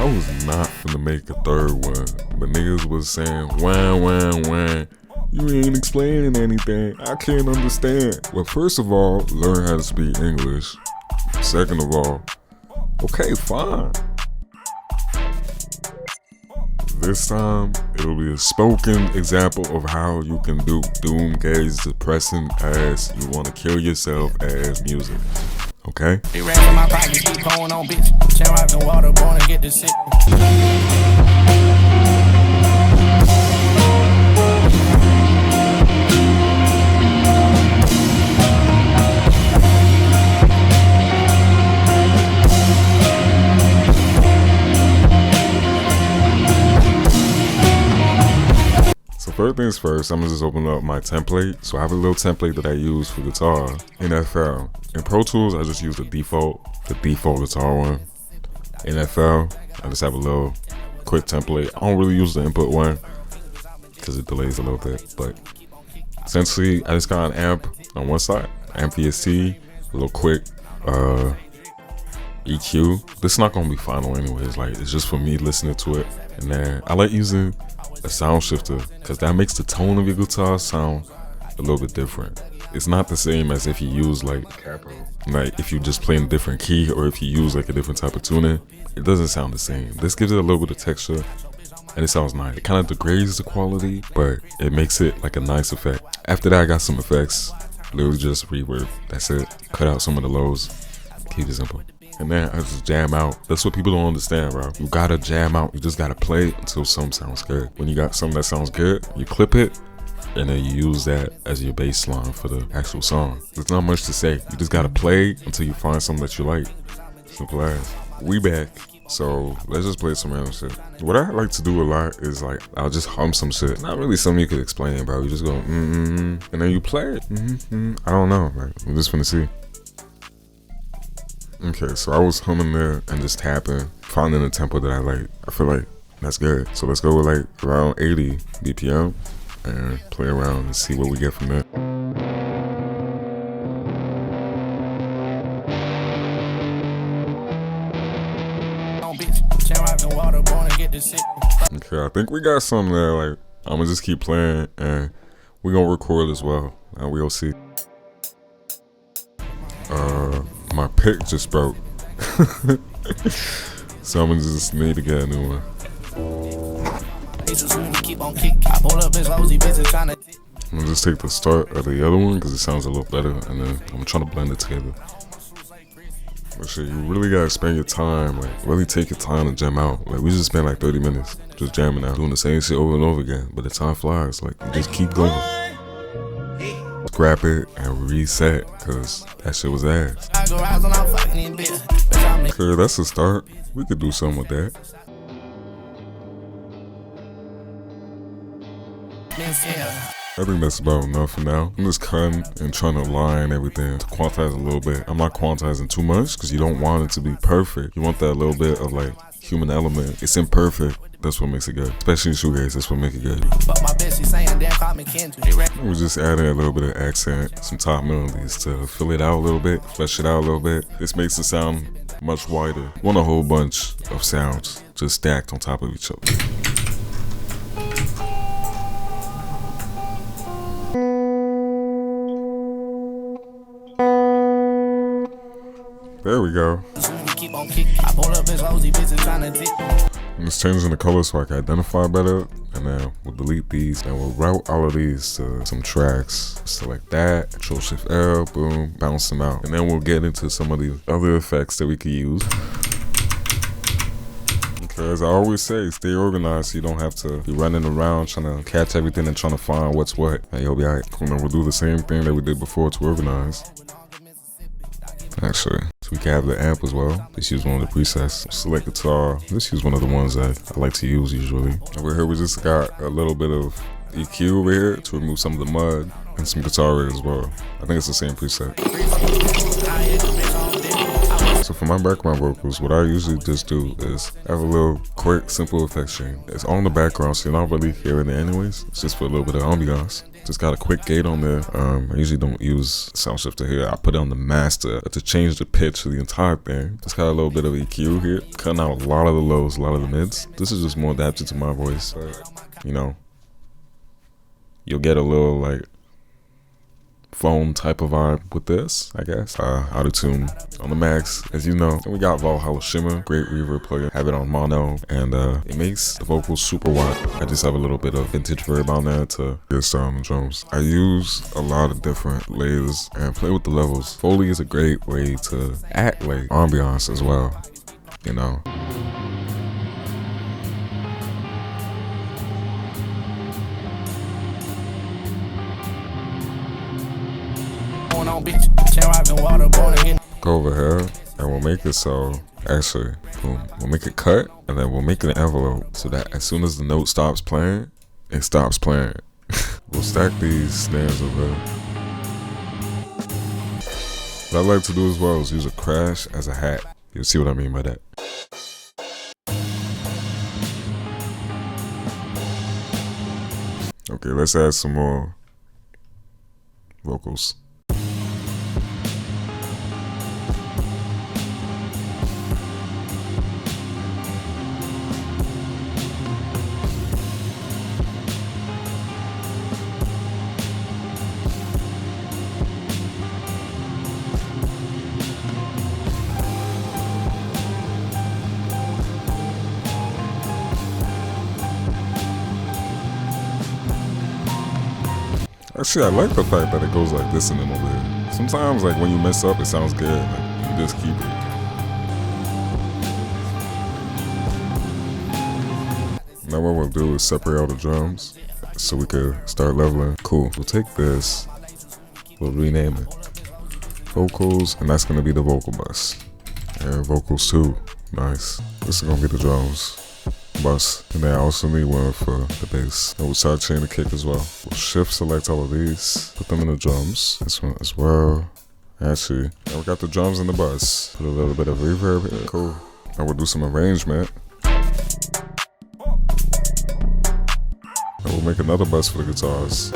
I was not gonna make a third one, but niggas was saying, wah. You ain't explaining anything. I can't understand. Well, first of all, learn how to speak English. Second of all, okay, fine. This time, it'll be a spoken example of how you can do doom, gaze, depressing ass, you want to kill yourself ass music. Okay? They ran in my pockets, keep going on, bitch. Chain rock and water, born and get this shit. First things first, I'm gonna just open up my template. So I have a little template that I use for guitar in FL. In Pro Tools, I just use the default guitar one. In FL, I just have a little quick template. I don't really use the input one because it delays a little bit, but essentially I just got an amp on one side, amp VST, a little quick EQ. This is not gonna be final anyways, like it's just for me listening to it. And then I like using a sound shifter because that makes the tone of your guitar sound a little bit different. It's not the same as if you use like if you just play in a different key or if you use like a different type of tuning. It doesn't sound the same. This gives it a little bit of texture and it sounds nice. It kind of degrades the quality, but it makes it like a nice effect. After that, I got some effects, literally just reverb. That's it. Cut out some of the lows. Keep it simple. And then I just jam out. That's what people don't understand, bro. You gotta jam out. You just gotta play it until something sounds good. When you got something that sounds good, you clip it, and then you use that as your bass line for the actual song. There's not much to say. You just gotta play until you find something that you like. Simple as. We back. So let's just play some random shit. What I like to do a lot is like, I'll just hum some shit. Not really something you could explain, bro. You just go, and then you play it. I don't know, man. I'm just finna see. Okay, so I was humming there and just tapping, finding a tempo that I like. I feel like that's good. So let's go with like around 80 BPM and play around and see what we get from there. Okay, I think we got something there. Like, I'm gonna just keep playing and we're gonna record as well and we'll see. My pick just broke. So I'm gonna just need to get a new one. I'm gonna just take the start of the other one because it sounds a little better, and then I'm trying to blend it together. But shit, you really gotta spend your time, like really take your time to jam out. Like we just spent like 30 minutes just jamming out, doing the same shit over and over again, but the time flies. Like you just keep going. Scrap it and reset because that shit was ass. Okay, that's a start. We could do something with that. I think that's about enough for now. I'm just cutting and trying to align everything to quantize a little bit. I'm not quantizing too much because you don't want it to be perfect. You want that little bit of like human element. It's imperfect. That's what makes it good. Especially in shoegaze, that's what makes it good. We're just adding a little bit of accent, some top melodies to fill it out a little bit, flesh it out a little bit. This makes it sound much wider. You want a whole bunch of sounds just stacked on top of each other. There we go. I'm just changing the color so I can identify better, and then we'll delete these and we'll route all of these to some tracks. Select that, Control Shift L, boom, bounce them out. And then we'll get into some of the other effects that we could use. Okay, as I always say, stay organized so you don't have to be running around trying to catch everything and trying to find what's what. And you'll be alright. Cool, then we'll do the same thing that we did before to organize. Actually, so we can have the amp as well. Just use one of the presets. Select guitar. Let's use one of the ones that I like to use usually. Over here we just got a little bit of EQ over here to remove some of the mud and some guitar as well. I think it's the same preset. So for my background vocals, what I usually just do is have a little quick, simple effects chain. It's on the background, so you're not really hearing it anyways. It's just for a little bit of ambiance. Just got a quick gate on there. I usually don't use sound shifter here. I put it on the master to change the pitch of the entire thing. Just got a little bit of EQ here, cutting out a lot of the lows, a lot of the mids. This is just more adapted to my voice. You know, you'll get a little like phone type of vibe with this, I guess. Auto-tune on the max, as you know. And we got Valhalla Shimmer, great reverb player. Have it on mono, and it makes the vocals super wide. I just have a little bit of vintage verb on there to get sound on the drums. I use a lot of different layers and play with the levels. Foley is a great way to act like ambiance as well, you know. Go over here and we'll make it so, actually, boom, we'll make it cut and then we'll make it an envelope so that as soon as the note stops playing, it stops playing. We'll stack these snares over here. What I like to do as well is use a crash as a hat. You'll see what I mean by that. Okay, let's add some more vocals. Actually, I like the fact that it goes like this and then over here. Sometimes, like when you mess up, it sounds good. Like, you just keep it. Now what we'll do is separate all the drums so we can start leveling. Cool. We'll take this. We'll rename it vocals, and that's gonna be the vocal bus. And vocals too. Nice. This is gonna be the drums bus, and then I also need one for the bass. And we'll sidechain the kick as well. We'll shift select all of these, put them in the drums. This one as well. Actually, and we got the drums in the bus. Put a little bit of reverb here. Cool. And we'll do some arrangement. And we'll make another bus for the guitars.